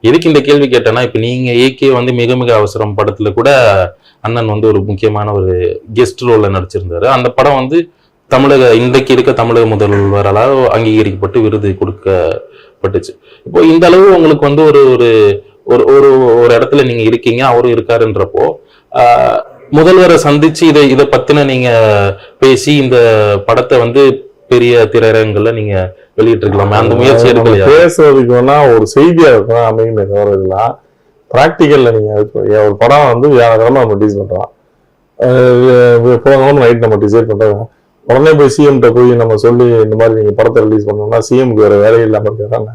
எதுக்கு இந்த கேள்வி கேட்டேன்னா, இப்ப நீங்க ஏகே வந்து மிக மிக அவசரம் படத்துல கூட அண்ணன் வந்து ஒரு முக்கியமான ஒரு கெஸ்ட் ரோல்ல நடிச்சிருந்தாரு. அந்த படம் வந்து இன்றைக்கு இருக்க தமிழக முதல்வரால் அங்கீகரிக்கப்பட்டு விருது கொடுக்கப்பட்டுச்சு. இப்போ இந்த அளவு உங்களுக்கு வந்து ஒரு ஒரு ஒரு ஒரு ஒரு இடத்துல நீங்க இருக்கீங்க, அவரும் இருக்காருன்றப்போ முதல்வரை சந்திச்சு இதை பத்தின நீங்க பேசி இந்த படத்தை வந்து பெரிய திரையரங்குல நீங்க வெளியிட்டு இருக்கலாமே, அந்த முயற்சி எடுக்கலையா? பேசுறதுக்கு வேணா ஒரு செய்தியா இருக்கும் அமையுமே தவிர இதெல்லாம் பிராக்டிக்கல்ல நீங்க ஒரு படம் வந்து வியாழக்கிழமை நம்ம ரிலீஸ் பண்றோம், போகணும்னு நைட் நம்ம டிசைட் பண்றோம், உடனே போய் சிஎம் போய் நம்ம சொல்லி இந்த மாதிரி நீங்க படத்தை ரிலீஸ் பண்ணோம்னா சிஎம்க்கு வேற வேலையே இல்லாம இருக்காங்க.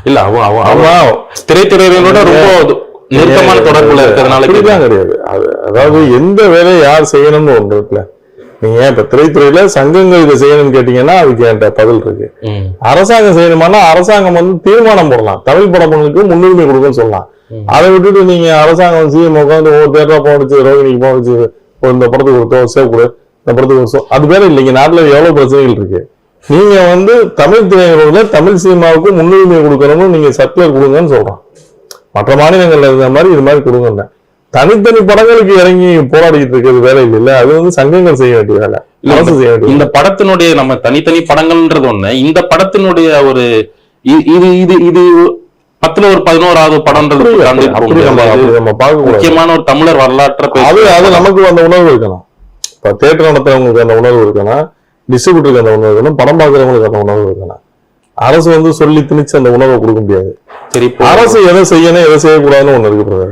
இல்ல அவன் திரைத்துறையோட ரொம்ப நெருக்கமான தொடர்புல இருக்கிறதுனால கிடையாது. அதாவது எந்த வேலையை யார் செய்யணும்னு ஒன்று இருக்குல்ல. நீங்க இப்ப திரைத்துறையில சங்கங்கள் இதை செய்யணும்னு கேட்டீங்கன்னா அதுக்கு என்கிட்ட பதில் இருக்கு. அரசாங்கம் செய்யணுமானா அரசாங்கம் வந்து தீர்மானம் போடலாம், தமிழ் படங்களுக்கு முன்னுரிமை கொடுக்குன்னு சொல்லலாம். அதை விட்டுட்டு நீங்க அரசாங்கம் சிஎம் உட்காந்து ஒவ்வொரு தேட்டரா போனச்சு, ரோகிணிக்கு போனச்சு, இந்த படத்துக்கு கொடுத்தோம், சேவ் கொடு, இந்த படத்துக்கு கொடுத்தோம், அது பேர இல்லைங்க. நாட்டுல எவ்வளவு பிரச்சனைகள் இருக்கு. நீங்க வந்து தமிழ் திரையுறவுல தமிழ் சினிமாவுக்கு முன்னுரிமை கொடுக்கணும்னு நீங்க சர்க்குலர் கொடுங்கன்னு சொல்றோம். மற்ற மாநிலங்கள்ல இருந்த மாதிரி இது மாதிரி கொடுங்க. தனித்தனி படங்களுக்கு இறங்கி போராடிட்டு இருக்கிறது வேலை இல்லை, அது வந்து சங்கங்கள் செய்ய வேண்டிய வேலை, அரசு செய்ய வேண்டிய. இந்த படத்தினுடைய நம்ம தனித்தனி படங்கள்ன்றது ஒண்ணு, இந்த படத்தினுடைய ஒரு இது இது இது 10ல ஒரு 11வது படம்ன்றது முக்கியமான ஒரு தமிழர் வரலாற்றை அது நமக்கு அந்த உணர்வு இருக்கணும். இப்ப தியேட்டர் நடத்துறவங்களுக்கு அந்த உணர்வு இருக்கணும், டிஸ்ட்ரிபியூட்டருக்கு அந்த உணர்வு இருக்கணும், படம் பார்க்கறவங்களுக்கு அந்த உணர்வு இருக்கணும். அரசு வந்து சொல்லி திணிச்சு அந்த உணர்வை கொடுக்க முடியாது. சரி, அரசு எதை செய்யணும் எதை செய்யக்கூடாதுன்னு ஒண்ணு இருக்கு.